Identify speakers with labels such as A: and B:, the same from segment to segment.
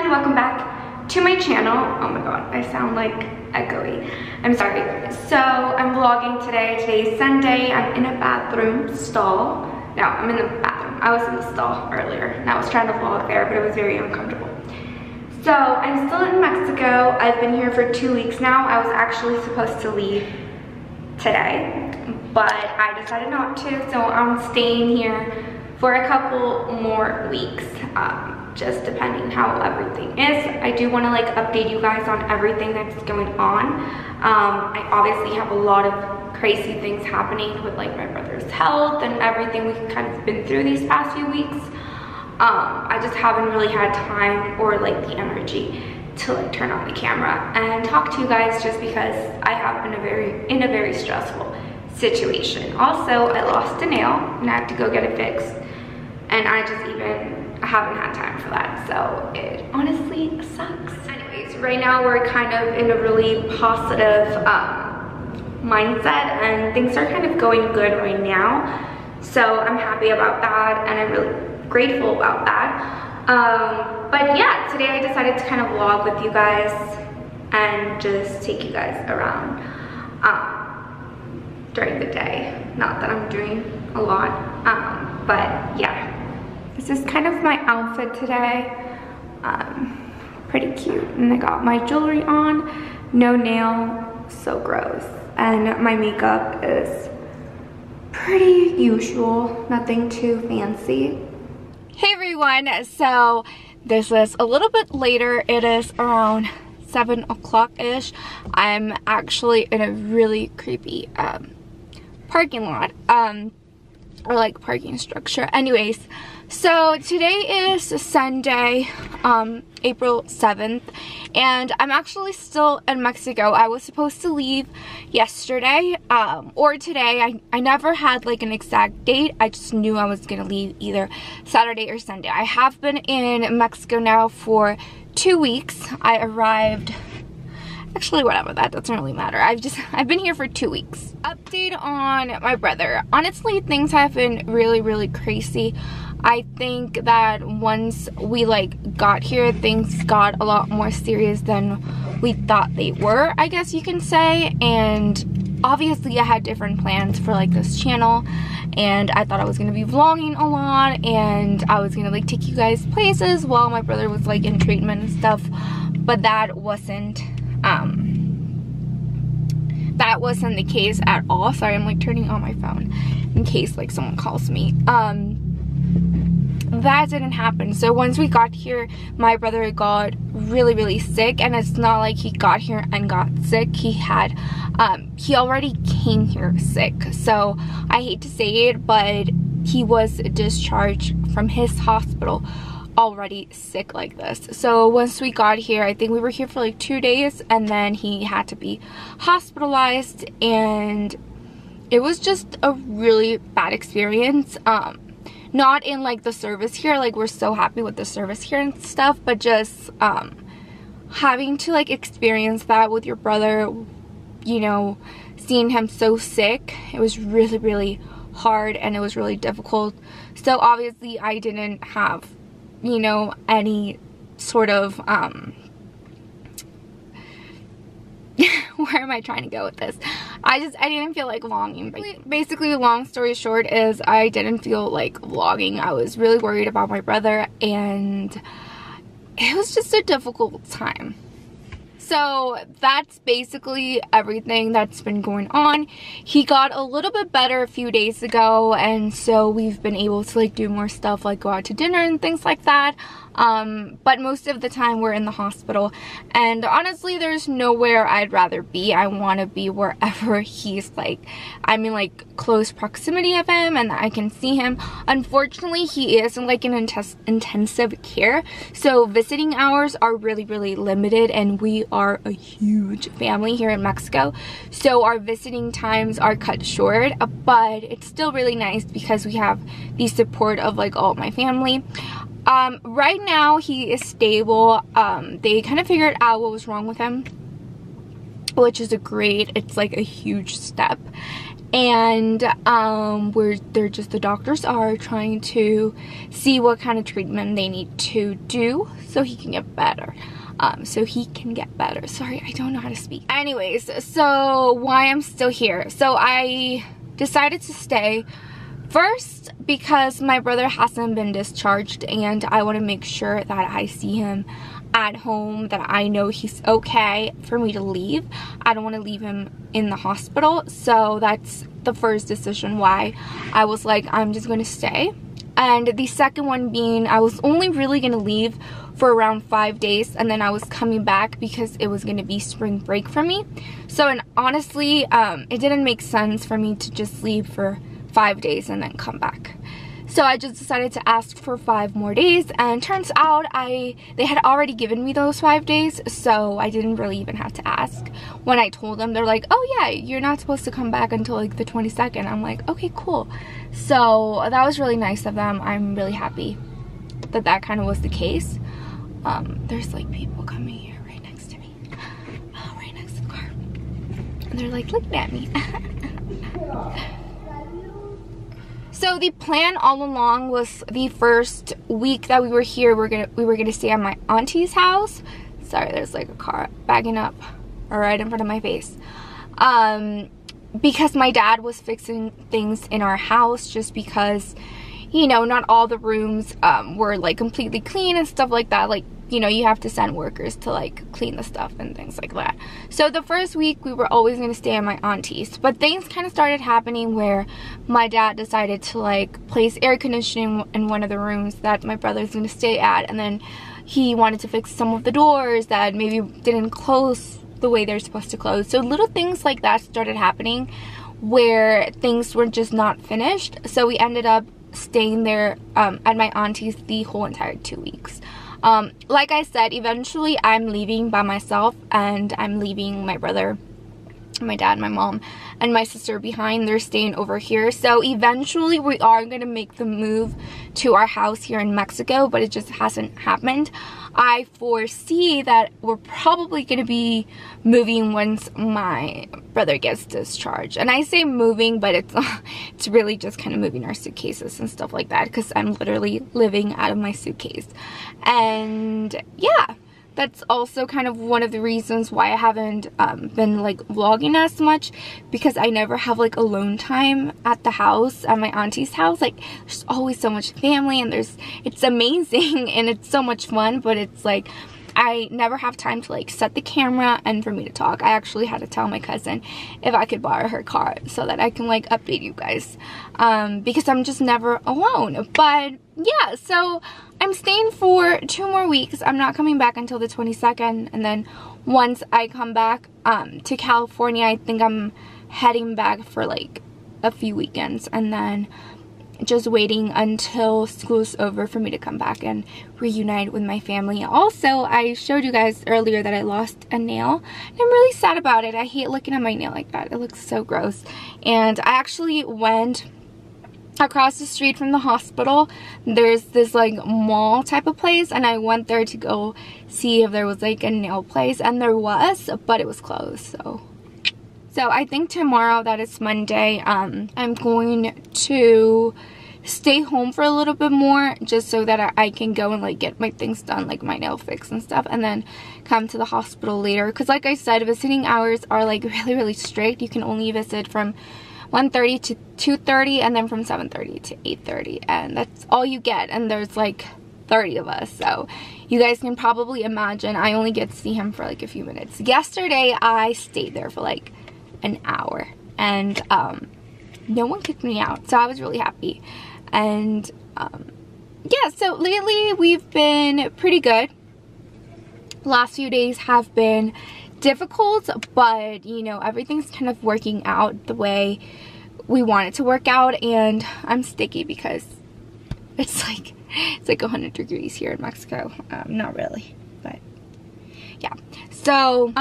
A: everyone, welcome back to my channel. Oh my god, I sound like echoey. I'm sorry. So I'm vlogging today. Today's Sunday. I'm in a bathroom stall. No, I'm in the bathroom. I was in the stall earlier and I was trying to vlog there, but it was very uncomfortable. So I'm still in Mexico. I've been here for 2 weeks now. I was actually supposed to leave today, but I decided not to, so I'm staying here for a couple more weeks, just depending how everything is. I do want to like update you guys on everything that's going on. I obviously have a lot of crazy things happening with like my brother's health and everything we've kind of been through these past few weeks. I just haven't really had time or like the energy to like turn on the camera and talk to you guys, just because I have been in a very stressful situation. Also, I lost a nail and I have to go get it fixed, and I haven't had time for that, so it honestly sucks. Anyways, right now we're kind of in a really positive mindset, and things are kind of going good right now, so I'm happy about that and I'm really grateful about that. But yeah, today I decided to kind of vlog with you guys and just take you guys around during the day. Not that I'm doing a lot, but yeah. This is kind of my outfit today. Pretty cute. And I got my jewelry on, no nail, so gross. And my makeup is pretty usual, nothing too fancy. Hey everyone, so this is a little bit later. It is around 7 o'clock-ish. I'm actually in a really creepy parking lot, or like parking structure. Anyways, so today is Sunday, April 7th, and I'm actually still in Mexico. I was supposed to leave yesterday, or today. I never had like an exact date. I just knew I was gonna leave either Saturday or Sunday. I have been in Mexico now for 2 weeks. I arrived, actually whatever, that doesn't really matter. I've been here for 2 weeks. Update on my brother. Honestly, things have been really crazy. I think that once we like got here, things got a lot more serious than we thought they were, I guess you can say. And obviously I had different plans for like this channel, and I thought I was gonna be vlogging a lot and I was gonna like take you guys places while my brother was like in treatment and stuff, but that wasn't the case at all. Sorry, I'm like turning on my phone in case like someone calls me. That didn't happen. So once we got here, my brother got really sick, and it's not like he got here and got sick. He already came here sick. So I hate to say it, but he was discharged from his hospital already sick like this. So once we got here, I think we were here for like 2 days, and then he had to be hospitalized, and it was just a really bad experience. Not in like the service here, like we're so happy with the service here and stuff, but just having to like experience that with your brother, you know, seeing him so sick, it was really hard and it was really difficult. So obviously I didn't have, you know, any sort of where am I trying to go with this? I didn't feel like vlogging. Basically, long story short is I didn't feel like vlogging. I was really worried about my brother, and it was just a difficult time. So that's basically everything that's been going on. He got a little bit better a few days ago, and so we've been able to like do more stuff, like go out to dinner and things like that. But most of the time we're in the hospital, and honestly there's nowhere I'd rather be. I want to be wherever he's like, I'm in like close proximity of him and I can see him. Unfortunately, he is in like an intensive care, so visiting hours are really limited, and we are a huge family here in Mexico, so our visiting times are cut short, but it's still really nice because we have the support of like all my family. Right now he is stable. They kind of figured out what was wrong with him, which is it's like a huge step. and the doctors are trying to see what kind of treatment they need to do so he can get better. Sorry, I don't know how to speak. Anyways, so why I'm still here. So I decided to stay first because my brother hasn't been discharged, and I want to make sure that I see him at home, that I know he's okay for me to leave. I don't want to leave him in the hospital. So that's the first decision why I was like, I'm just going to stay. And the second one being, I was only really going to leave for around 5 days, and then I was coming back because it was going to be spring break for me. So, and honestly, it didn't make sense for me to just leave for 5 days and then come back. So I just decided to ask for 5 more days, and turns out they had already given me those 5 days, so I didn't really even have to ask. When I told them, they're like, oh yeah, you're not supposed to come back until like the 22nd. I'm like, okay, cool. So that was really nice of them. I'm really happy that that kind of was the case. There's like people coming here right next to me. Oh, right next to the car. And they're like looking at me. So the plan all along was the first week that we were here, we were gonna stay at my auntie's house. Sorry, there's like a car backing up right in front of my face. Because my dad was fixing things in our house, just because, you know, not all the rooms were like completely clean and stuff like that. Like, you know, you have to send workers to like clean the stuff and things like that. So the first week we were always going to stay at my auntie's, but things kind of started happening where my dad decided to like place air conditioning in one of the rooms that my brother's going to stay at, and then he wanted to fix some of the doors that maybe didn't close the way they're supposed to close. So little things like that started happening where things were just not finished. So we ended up staying there at my auntie's the whole entire 2 weeks. Like I said, eventually I'm leaving by myself, and I'm leaving my brother, my dad, my mom, and my sister behind. They're staying over here. So eventually we are going to make the move to our house here in Mexico, but it just hasn't happened. I foresee that we're probably going to be moving once my brother gets discharged. And I say moving, but it's really just kind of moving our suitcases and stuff like that, because I'm literally living out of my suitcase. And yeah, that's also kind of one of the reasons why I haven't been like vlogging as much, because I never have like alone time at the house, at my auntie's house. Like, there's always so much family, and it's amazing and it's so much fun, but it's like I never have time to like set the camera and for me to talk. I actually had to tell my cousin if I could borrow her car so that I can like update you guys, because I'm just never alone. But yeah, so I'm staying for 2 more weeks. I'm not coming back until the 22nd, and then once I come back to California, I think I'm heading back for like a few weekends, and then just waiting until school's over for me to come back and reunite with my family. Also, I showed you guys earlier that I lost a nail, and I'm really sad about it. I hate looking at my nail like that. It looks so gross. And I actually went across the street from the hospital. There's this like mall type of place, and I went there to go see if there was like a nail place, and there was, but it was closed. So I think tomorrow, that is Monday, I'm going to stay home for a little bit more, just so that I can go and like get my things done, like my nail fix and stuff, and then come to the hospital later. Because like I said, visiting hours are like really strict. You can only visit from 1:30 to 2:30, and then from 7:30 to 8:30, and that's all you get. And there's like 30 of us, so you guys can probably imagine I only get to see him for like a few minutes. Yesterday I stayed there for like an hour, and no one kicked me out, so I was really happy. And yeah, so lately we've been pretty good. Last few days have been difficult, but you know, everything's kind of working out the way we want it to work out. And I'm sticky because it's like 100 degrees here in Mexico. Not really, but yeah. So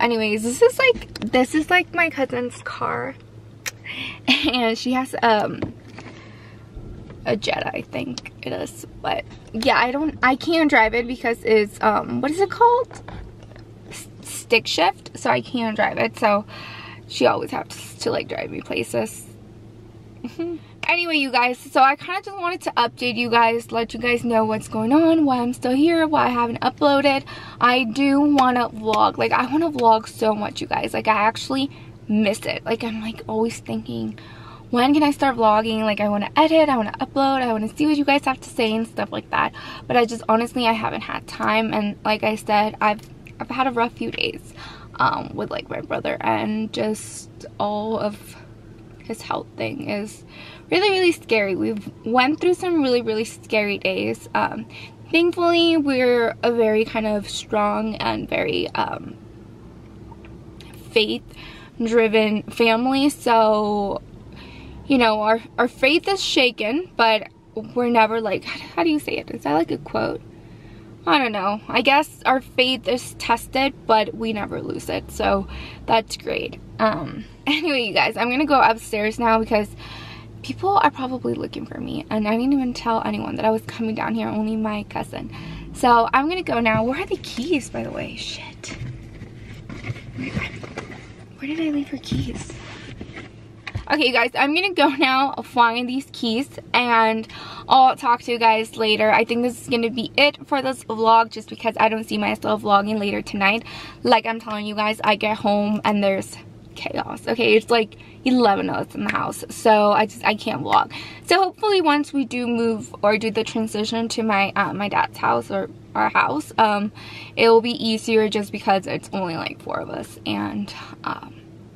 A: anyways, this is like my cousin's car, and she has a Jetta, I think it is. But yeah, I can't drive it because it's what is it called, stick shift, so I can't drive it. So she always has to like drive me places. Anyway, you guys, so I kind of just wanted to update you guys, let you guys know what's going on, why I'm still here, why I haven't uploaded. I do want to vlog. Like, I want to vlog so much, you guys. Like, I actually miss it. Like, I'm like always thinking, when can I start vlogging? Like, I want to edit, I want to upload, I want to see what you guys have to say and stuff like that. But I just, honestly, I haven't had time. And like I said, I've had a rough few days with like my brother, and just all of his health thing is really scary. We've went through some really scary days. Thankfully, we're a very kind of strong and very faith driven family, so you know, our faith is shaken, but we're never like, how do you say it? Is that like a quote? I don't know. I guess our faith is tested, but we never lose it, so that's great. Anyway, you guys, I'm gonna go upstairs now because people are probably looking for me, and I didn't even tell anyone that I was coming down here, only my cousin. So I'm gonna go now. Where are the keys, by the way? Shit. Where did I leave her keys? Okay, you guys, I'm gonna go now find these keys, and I'll talk to you guys later. I think this is gonna be it for this vlog, just because I don't see myself vlogging later tonight. Like I'm telling you guys, I get home and there's chaos. Okay, it's like 11 of us in the house, so I can't vlog. So hopefully once we do move or do the transition to my my dad's house, or our house, it will be easier, just because it's only like 4 of us, and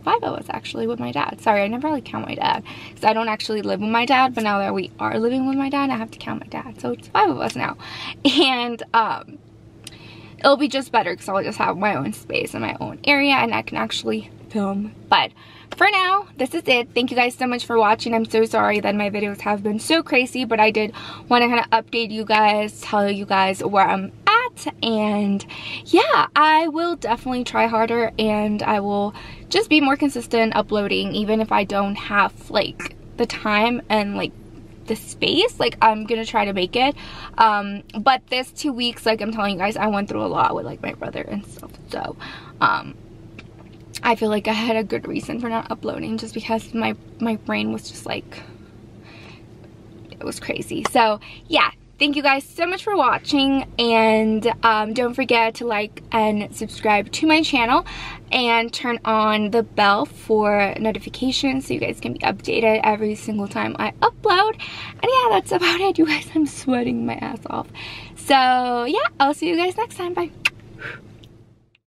A: 5 of us actually with my dad. Sorry, I never really count my dad because I don't actually live with my dad, but now that we are living with my dad, I have to count my dad, so it's 5 of us now. And it'll be just better because I'll just have my own space and my own area, and I can actually film. But for now, this is it. Thank you guys so much for watching. I'm so sorry that my videos have been so crazy, but I did want to kind of update you guys, tell you guys where I'm at, and yeah, I will definitely try harder, and I will just be more consistent uploading, even if I don't have like the time and like the space. Like, I'm gonna try to make it, but this 2 weeks, like I'm telling you guys, I went through a lot with like my brother and stuff, so I feel like I had a good reason for not uploading, just because my brain was just like, it was crazy. So yeah, thank you guys so much for watching, and don't forget to like and subscribe to my channel, and turn on the bell for notifications so you guys can be updated every single time I upload. And yeah, that's about it, you guys. I'm sweating my ass off. So yeah, I'll see you guys next time. Bye.